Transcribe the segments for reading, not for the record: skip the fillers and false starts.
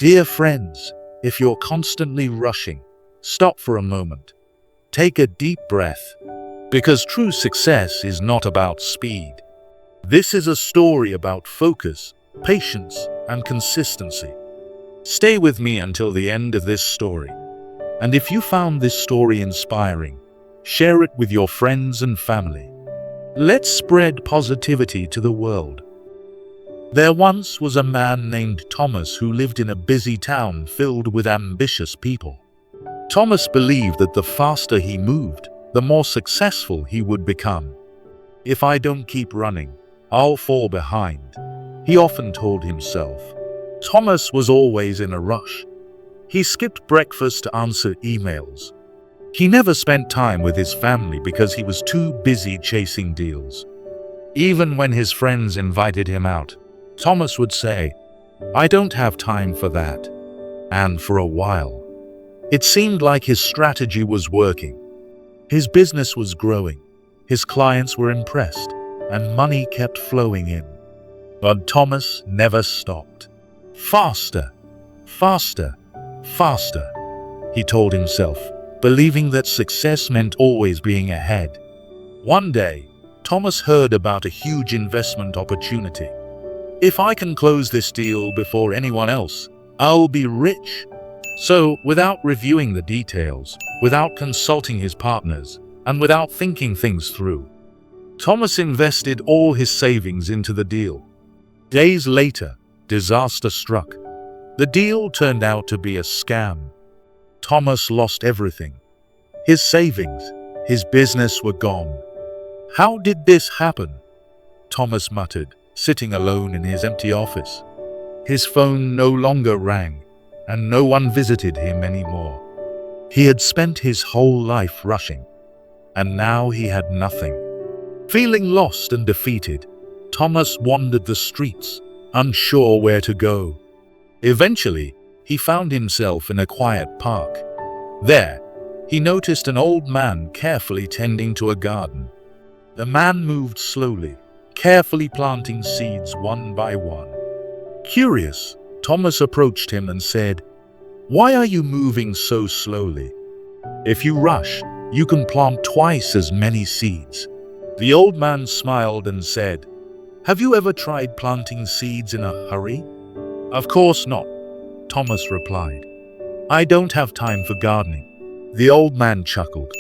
Dear friends, if you're constantly rushing, stop for a moment. Take a deep breath, because true success is not about speed. This is a story about focus, patience, and consistency. Stay with me until the end of this story. And if you found this story inspiring, share it with your friends and family. Let's spread positivity to the world. There once was a man named Thomas who lived in a busy town filled with ambitious people. Thomas believed that the faster he moved, the more successful he would become. If I don't keep running, I'll fall behind, he often told himself. Thomas was always in a rush. He skipped breakfast to answer emails. He never spent time with his family because he was too busy chasing deals. Even when his friends invited him out, Thomas would say, "I don't have time for that." And for a while, it seemed like his strategy was working. His business was growing, his clients were impressed, and money kept flowing in. But Thomas never stopped. Faster, faster, faster, he told himself, believing that success meant always being ahead. One day, Thomas heard about a huge investment opportunity. "If I can close this deal before anyone else, I'll be rich." So, without reviewing the details, without consulting his partners, and without thinking things through, Thomas invested all his savings into the deal. Days later, disaster struck. The deal turned out to be a scam. Thomas lost everything. His savings, his business were gone. "How did this happen?" Thomas muttered, sitting alone in his empty office. His phone no longer rang, and no one visited him anymore. He had spent his whole life rushing, and now he had nothing. Feeling lost and defeated, Thomas wandered the streets, unsure where to go. Eventually, he found himself in a quiet park. There, he noticed an old man carefully tending to a garden. The man moved slowly, carefully planting seeds one by one. Curious, Thomas approached him and said, "Why are you moving so slowly? If you rush, you can plant twice as many seeds." The old man smiled and said, "Have you ever tried planting seeds in a hurry?" "Of course not," Thomas replied. "I don't have time for gardening." The old man chuckled.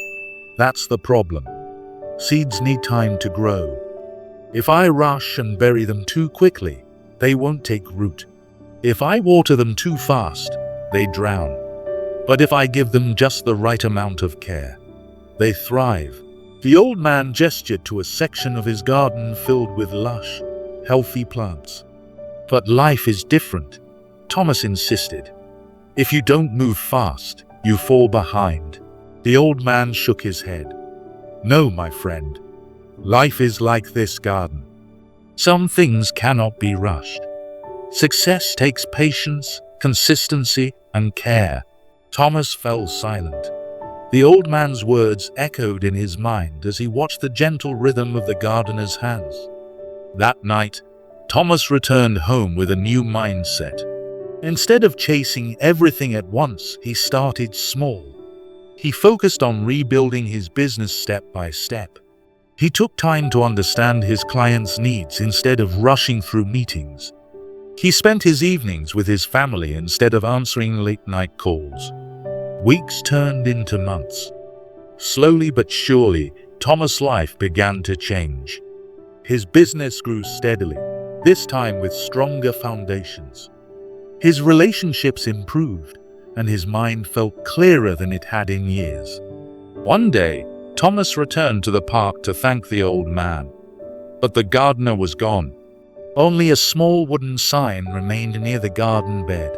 "That's the problem. Seeds need time to grow. If I rush and bury them too quickly, they won't take root. If I water them too fast, they drown. But if I give them just the right amount of care, they thrive." The old man gestured to a section of his garden filled with lush, healthy plants. "But life is different," Thomas insisted. "If you don't move fast, you fall behind." The old man shook his head. "No, my friend. Life is like this garden. Some things cannot be rushed. Success takes patience, consistency, and care." Thomas fell silent. The old man's words echoed in his mind as he watched the gentle rhythm of the gardener's hands. That night, Thomas returned home with a new mindset. Instead of chasing everything at once, he started small. He focused on rebuilding his business step by step. He took time to understand his clients' needs instead of rushing through meetings. He spent his evenings with his family instead of answering late-night calls. Weeks turned into months. Slowly but surely, Thomas' life began to change. His business grew steadily, this time with stronger foundations. His relationships improved, and his mind felt clearer than it had in years. One day, Thomas returned to the park to thank the old man. But the gardener was gone. Only a small wooden sign remained near the garden bed.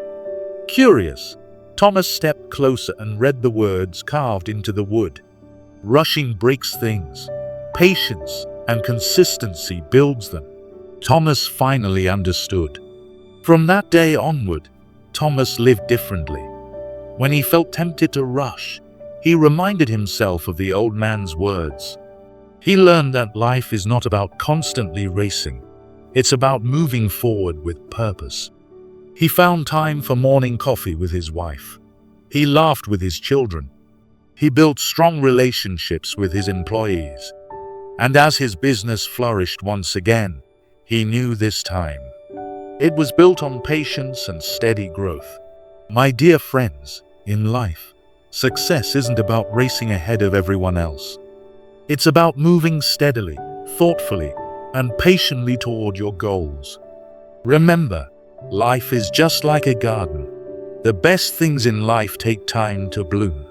Curious, Thomas stepped closer and read the words carved into the wood. "Rushing breaks things. Patience and consistency builds them." Thomas finally understood. From that day onward, Thomas lived differently. When he felt tempted to rush, he reminded himself of the old man's words. He learned that life is not about constantly racing. It's about moving forward with purpose. He found time for morning coffee with his wife. He laughed with his children. He built strong relationships with his employees. And as his business flourished once again, he knew this time it was built on patience and steady growth. My dear friends, in life, success isn't about racing ahead of everyone else. It's about moving steadily, thoughtfully, and patiently toward your goals. Remember, life is just like a garden. The best things in life take time to bloom.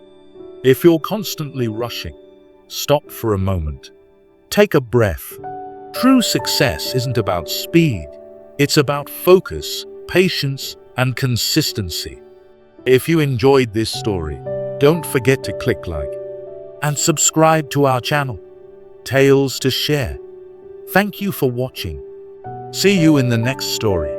If you're constantly rushing, stop for a moment. Take a breath. True success isn't about speed. It's about focus, patience, and consistency. If you enjoyed this story, don't forget to click like and subscribe to our channel, Tales to Share. Thank you for watching. See you in the next story.